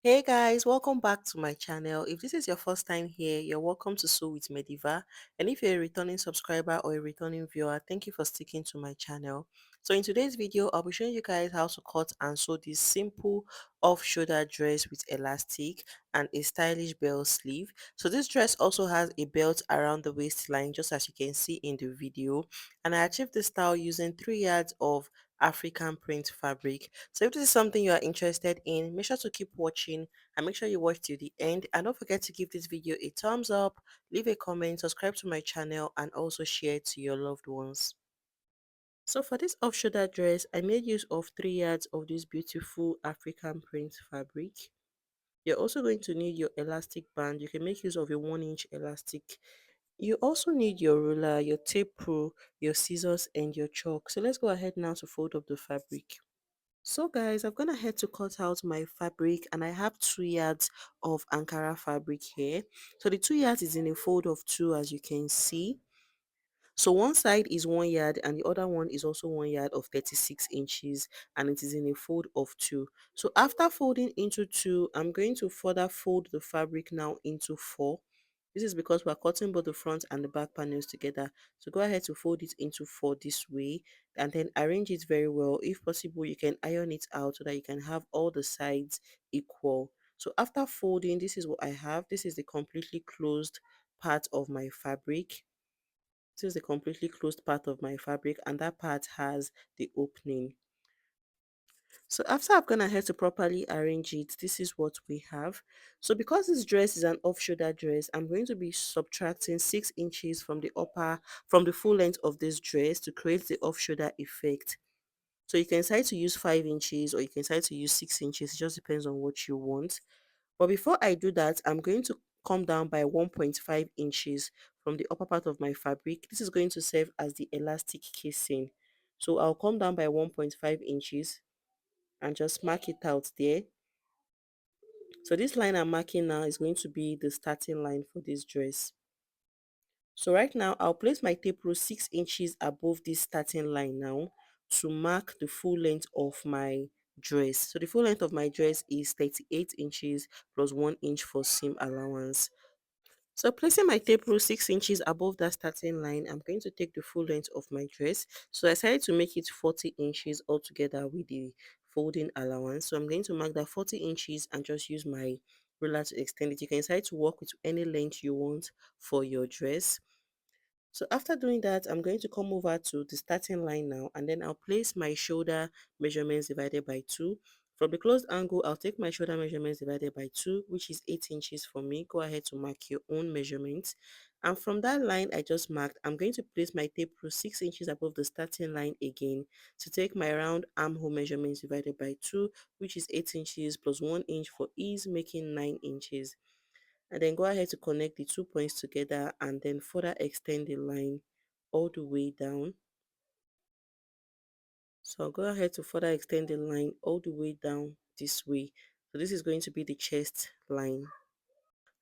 Hey guys, welcome back to my channel. If this is your first time here, you're welcome to Sew with Mediva. And if you're a returning subscriber or a returning viewer, thank you for sticking to my channel. So in today's video, I'll be showing you guys how to cut and sew this simple off-shoulder dress with elastic and a stylish bell sleeve. So this dress also has a belt around the waistline, just as you can see in the video. And I achieved this style using 3 yards of African print fabric. So if this is something you are interested in, make sure to keep watching and make sure you watch till the end. And don't forget to give this video a thumbs up, leave a comment, subscribe to my channel, and also share it to your loved ones. So for this off-shoulder dress, I made use of 3 yards of this beautiful African print fabric. You're also going to need your elastic band. You can make use of a 1-inch elastic. You also need your ruler, your tape rule, your scissors, and your chalk. So let's go ahead now to fold up the fabric. So guys, I've gone ahead to cut out my fabric and I have 2 yards of Ankara fabric here. So the 2 yards is in a fold of 2 as you can see. So one side is 1 yard and the other one is also 1 yard of 36 inches and it is in a fold of 2. So after folding into 2, I'm going to further fold the fabric now into 4. This is because we're cutting both the front and the back panels together. So go ahead to fold it into 4 this way and then arrange it very well. If possible, you can iron it out so that you can have all the sides equal. So after folding, this is what I have. This is the completely closed part of my fabric. This is the completely closed part of my fabric and that part has the opening. So after I've gone ahead to properly arrange it, this is what we have. So because this dress is an off-shoulder dress, I'm going to be subtracting 6 inches from from the full length of this dress to create the off-shoulder effect. So you can decide to use 5 inches or you can decide to use 6 inches. It just depends on what you want. But before I do that, I'm going to come down by 1.5 inches from the upper part of my fabric. This is going to serve as the elastic casing. So I'll come down by 1.5 inches and just mark it out there. So this line I'm marking now is going to be the starting line for this dress. So right now I'll place my tape rule 6 inches above this starting line now to mark the full length of my dress. So the full length of my dress is 38 inches plus 1 inch for seam allowance. So placing my tape rule 6 inches above that starting line, I'm going to take the full length of my dress. So I decided to make it 40 inches altogether with the folding allowance. So I'm going to mark that 40 inches and just use my ruler to extend it. You can decide to work with any length you want for your dress. So after doing that, I'm going to come over to the starting line now and then I'll place my shoulder measurements divided by 2. From the closed angle, I'll take my shoulder measurements divided by 2, which is 8 inches for me. Go ahead to mark your own measurements. And from that line I just marked, I'm going to place my tape rule 6 inches above the starting line again to take my round armhole measurements divided by 2, which is 8 inches plus 1 inch for ease, making 9 inches. And then go ahead to connect the 2 points together and then further extend the line all the way down. So I'll go ahead to further extend the line all the way down this way. So this is going to be the chest line.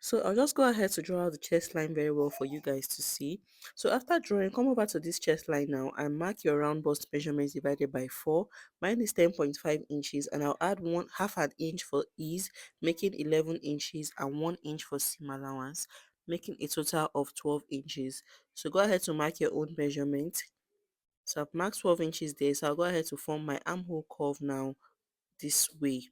So I'll just go ahead to draw out the chest line very well for you guys to see. So after drawing, come over to this chest line now and mark your round bust measurements divided by 4. Mine is 10.5 inches and I'll add one half an inch for ease, making 11 inches and 1 inch for seam allowance, making a total of 12 inches. So go ahead to mark your own measurement. So I've marked 12 inches there. So I'll go ahead to form my armhole curve now this way.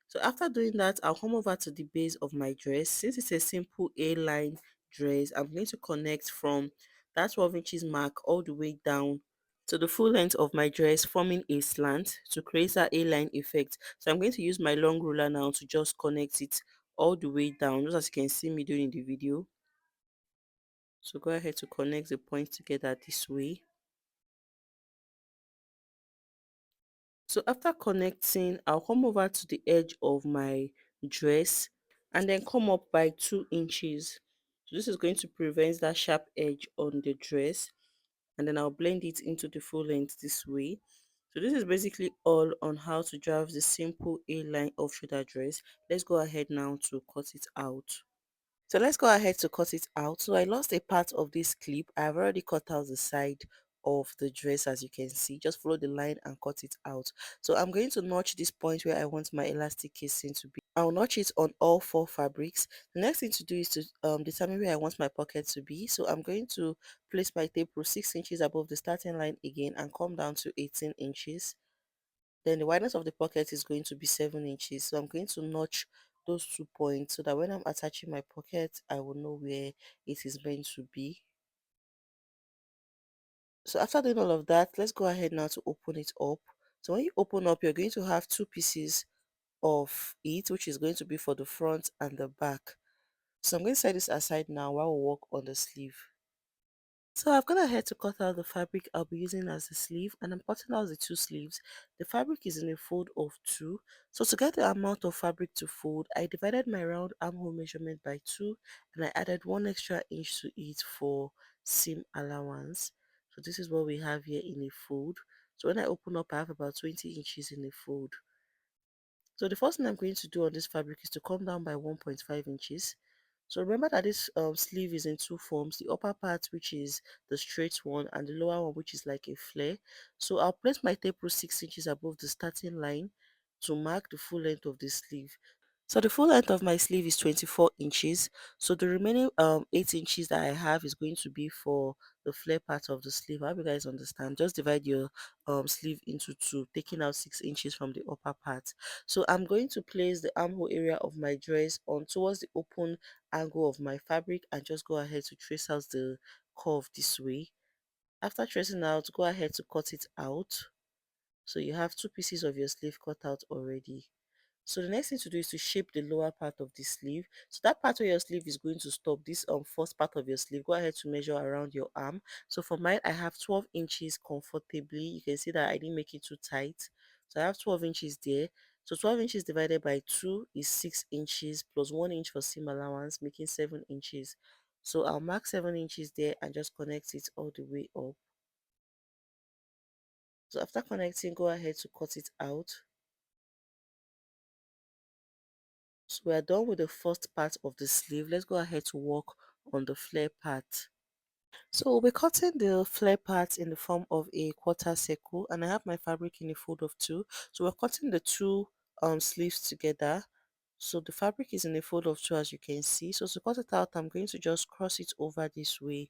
So after doing that, I'll come over to the base of my dress. Since it's a simple A-line dress, I'm going to connect from that 12 inches mark all the way down to the full length of my dress, forming a slant to create that A-line effect. So I'm going to use my long ruler now to just connect it all the way down, just as you can see me doing in the video. So go ahead to connect the points together this way. So after connecting, I'll come over to the edge of my dress and then come up by 2 inches. So this is going to prevent that sharp edge on the dress, and then I'll blend it into the full length this way. So this is basically all on how to draft the simple A-line off shoulder dress. Let's go ahead now to cut it out. So let's go ahead to cut it out. So I lost a part of this clip. I've already cut out the side of the dress. As you can see, just follow the line and cut it out. So I'm going to notch this point where I want my elastic casing to be. I'll notch it on all four fabrics. The next thing to do is to determine where I want my pocket to be. So I'm going to place my tape rule 6 inches above the starting line again and come down to 18 inches. Then the wideness of the pocket is going to be 7 inches. So I'm going to notch those 2 points so that when I'm attaching my pocket, I will know where it is meant to be. So after doing all of that, let's go ahead now to open it up. So when you open up, you're going to have two pieces of it, which is going to be for the front and the back. So I'm going to set this aside now while we work on the sleeve. So I've gone ahead to cut out the fabric I'll be using as the sleeve, and I'm cutting out the two sleeves. The fabric is in a fold of 2. So to get the amount of fabric to fold, I divided my round armhole measurement by 2 and I added 1 extra inch to it for seam allowance. So this is what we have here in a fold. So when I open up, I have about 20 inches in a fold. So the first thing I'm going to do on this fabric is to come down by 1.5 inches. So remember that this sleeve is in two forms, the upper part, which is the straight one, and the lower one, which is like a flare. So I'll place my tape rule 6 inches above the starting line to mark the full length of the sleeve. So the full length of my sleeve is 24 inches. So the remaining 8 inches that I have is going to be for the flare part of the sleeve. I hope you guys understand. Just divide your sleeve into two, taking out 6 inches from the upper part. So I'm going to place the armhole area of my dress on towards the open angle of my fabric and just go ahead to trace out the curve this way. After tracing out, go ahead to cut it out. So you have two pieces of your sleeve cut out already. So the next thing to do is to shape the lower part of the sleeve. So that part where your sleeve is going to stop, this first part of your sleeve, go ahead to measure around your arm. So for mine, I have 12 inches comfortably. You can see that I didn't make it too tight. So I have 12 inches there. So 12 inches divided by 2 is 6 inches plus 1 inch for seam allowance, making 7 inches. So I'll mark 7 inches there and just connect it all the way up. So after connecting, go ahead to cut it out. So we are done with the first part of the sleeve. Let's go ahead to work on the flare part. So we'll be cutting the flare part in the form of a quarter circle, and I have my fabric in a fold of 2. So we're cutting the two sleeves together. So the fabric is in a fold of 2, as you can see. So to cut it out, I'm going to just cross it over this way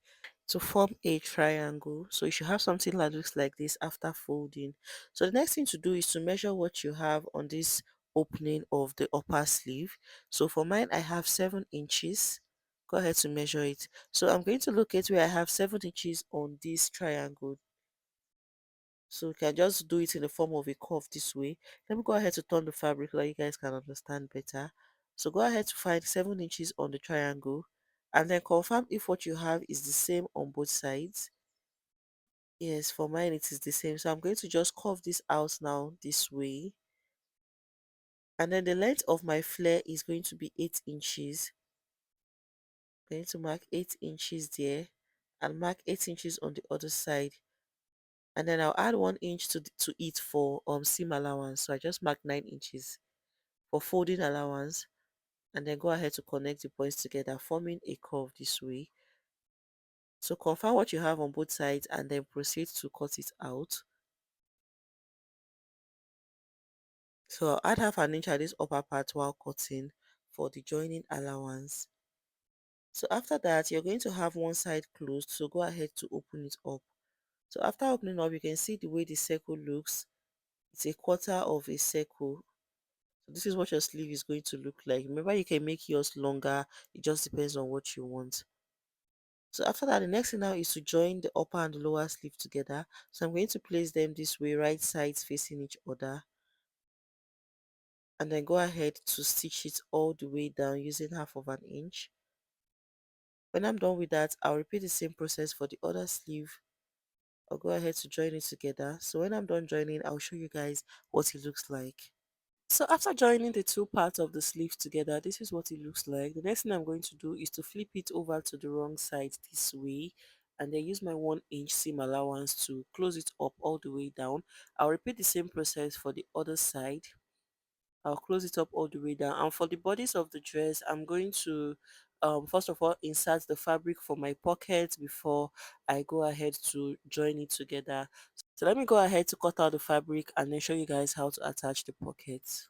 to form a triangle. So you should have something that looks like this after folding. So the next thing to do is to measure what you have on this opening of the upper sleeve. So for mine, I have 7 inches. Go ahead to measure it. So I'm going to locate where I have 7 inches on this triangle. So you can just do it in the form of a curve this way. Let me go ahead to turn the fabric so that you guys can understand better. So go ahead to find 7 inches on the triangle and then confirm if what you have is the same on both sides. Yes, for mine it is the same. So I'm going to just curve this out now this way. And then the length of my flare is going to be 8 inches. I'm going to mark 8 inches there and mark 8 inches on the other side. And then I'll add 1 inch to it for seam allowance. So I just mark 9 inches for folding allowance, and then go ahead to connect the points together, forming a curve this way. So confirm what you have on both sides and then proceed to cut it out. So I'll add half an inch at this upper part while cutting for the joining allowance. So after that, you're going to have one side closed, so go ahead to open it up. So after opening up, you can see the way the circle looks. It's a quarter of a circle. So this is what your sleeve is going to look like. Remember, you can make yours longer. It just depends on what you want. So after that, the next thing now is to join the upper and the lower sleeve together. So I'm going to place them this way, right sides facing each other. And then go ahead to stitch it all the way down using half of an inch. When I'm done with that, I'll repeat the same process for the other sleeve. I'll go ahead to join it together. So when I'm done joining, I'll show you guys what it looks like. So after joining the two parts of the sleeve together, this is what it looks like. The next thing I'm going to do is to flip it over to the wrong side this way and then use my 1 inch seam allowance to close it up all the way down. I'll repeat the same process for the other side. I'll close it up all the way down, and for the bodice of the dress, I'm going to first of all insert the fabric for my pocket before I go ahead to join it together. So let me go ahead to cut out the fabric and then show you guys how to attach the pockets.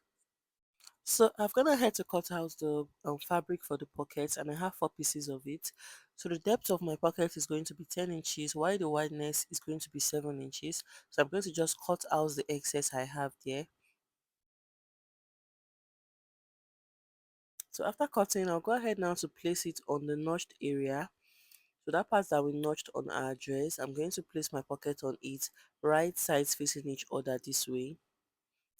So I've gone ahead to cut out the fabric for the pockets, and I have 4 pieces of it. So the depth of my pocket is going to be 10 inches while the wideness is going to be 7 inches. So I'm going to just cut out the excess I have there. So after cutting, I'll go ahead now to place it on the notched area. So that part that we notched on our dress, I'm going to place my pocket on it, right sides facing each other this way,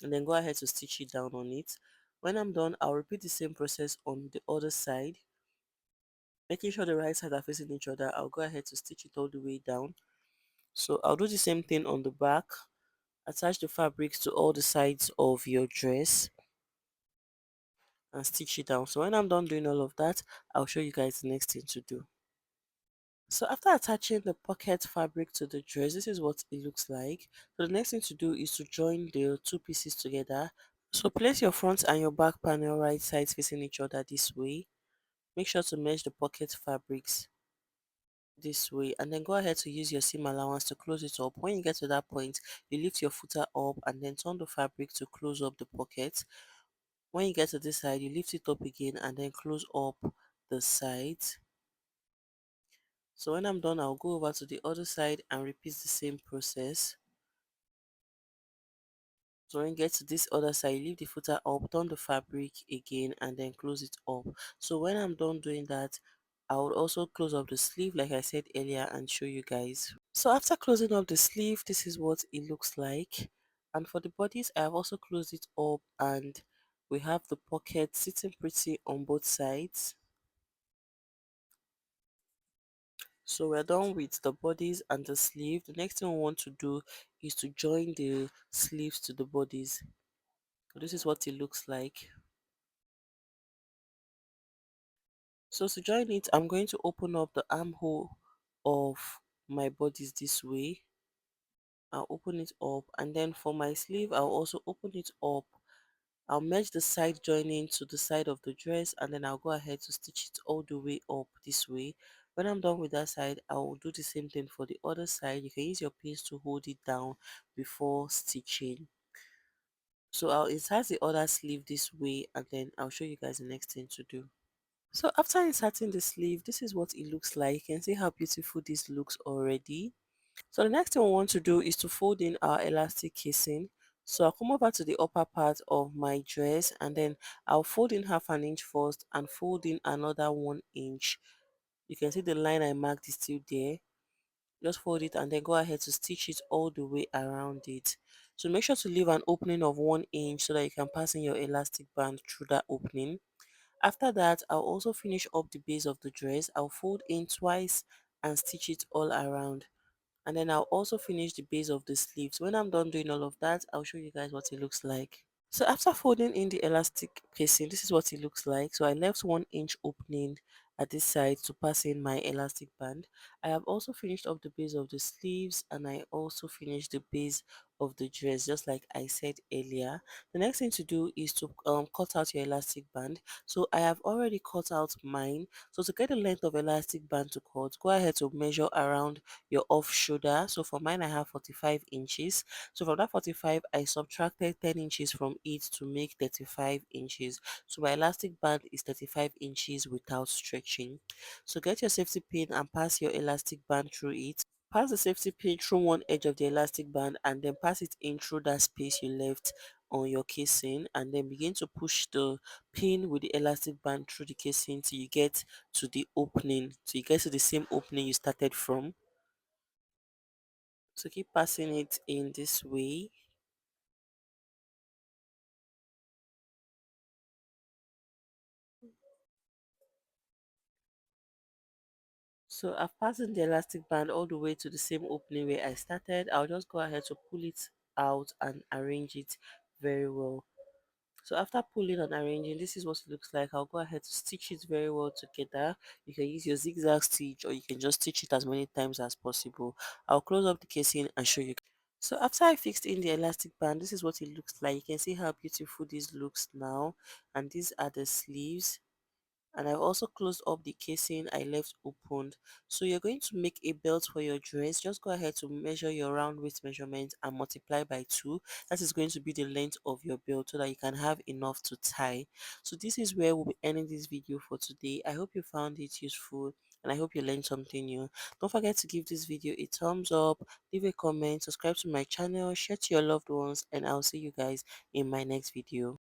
and then go ahead to stitch it down on it. When I'm done, I'll repeat the same process on the other side, making sure the right side are facing each other. I'll go ahead to stitch it all the way down. So I'll do the same thing on the back. Attach the fabrics to all the sides of your dress and stitch it down. So when I'm done doing all of that, I'll show you guys the next thing to do. So after attaching the pocket fabric to the dress, this is what it looks like. So the next thing to do is to join the 2 pieces together. So place your front and your back panel right sides facing each other this way. Make sure to mesh the pocket fabrics this way, and then go ahead to use your seam allowance to close it up. When you get to that point, you lift your footer up and then turn the fabric to close up the pocket. When you get to this side, you lift it up again and then close up the sides. So when I'm done, I'll go over to the other side and repeat the same process. So when you get to this other side, you leave the footer up, turn the fabric again and then close it up. So when I'm done doing that, I would also close up the sleeve like I said earlier and show you guys. So after closing up the sleeve, this is what it looks like. And for the bodice, I have also closed it up and we have the pocket sitting pretty on both sides. So we're done with the bodies and the sleeve. The next thing we want to do is to join the sleeves to the bodies. So this is what it looks like. So to join it, I'm going to open up the armhole of my bodies this way. I'll open it up, and then for my sleeve, I'll also open it up. I'll merge the side joining to the side of the dress, and then I'll go ahead to stitch it all the way up this way. When I'm done with that side, I'll do the same thing for the other side. You can use your pins to hold it down before stitching. So I'll insert the other sleeve this way, and then I'll show you guys the next thing to do. So after inserting the sleeve, this is what it looks like. You can see how beautiful this looks already. So the next thing we want to do is to fold in our elastic casing. So I'll come over to the upper part of my dress and then I'll fold in half an inch first and fold in another 1 inch. You can see the line I marked is still there. Just fold it and then go ahead to stitch it all the way around it. So make sure to leave an opening of 1 inch so that you can pass in your elastic band through that opening. After that, I'll also finish up the base of the dress. I'll fold in twice and stitch it all around, and then I'll also finish the base of the sleeves. When I'm done doing all of that, I'll show you guys what it looks like. So after folding in the elastic casing, this is what it looks like. So I left 1 inch opening at this side to pass in my elastic band. I have also finished up the base of the sleeves and I also finished the base of the dress just like I said earlier. The next thing to do is to cut out your elastic band. So I have already cut out mine. So to get the length of elastic band to cut, go ahead to measure around your off shoulder. So for mine I have 45 inches. So from that 45, I subtracted 10 inches from it to make 35 inches. So my elastic band is 35 inches without stretching. So get your safety pin and pass your elastic band through it. Pass the safety pin through one edge of the elastic band and then pass it in through that space you left on your casing, and then begin to push the pin with the elastic band through the casing till you get to the opening, so you get to the same opening you started from. So keep passing it in this way. So I've fastened the elastic band all the way to the same opening where I started. I'll just go ahead to pull it out and arrange it very well. So after pulling and arranging, this is what it looks like. I'll go ahead to stitch it very well together. You can use your zigzag stitch or you can just stitch it as many times as possible. I'll close up the casing and show you. So after I fixed in the elastic band, this is what it looks like. You can see how beautiful this looks now. And these are the sleeves. and I've also closed up the casing I left opened. So you're going to make a belt for your dress. Just go ahead to measure your round waist measurement and multiply by 2. That is going to be the length of your belt so that you can have enough to tie. So this is where we'll be ending this video for today. I hope you found it useful and I hope you learned something new. Don't forget to give this video a thumbs up, leave a comment, subscribe to my channel, share to your loved ones, and I'll see you guys in my next video.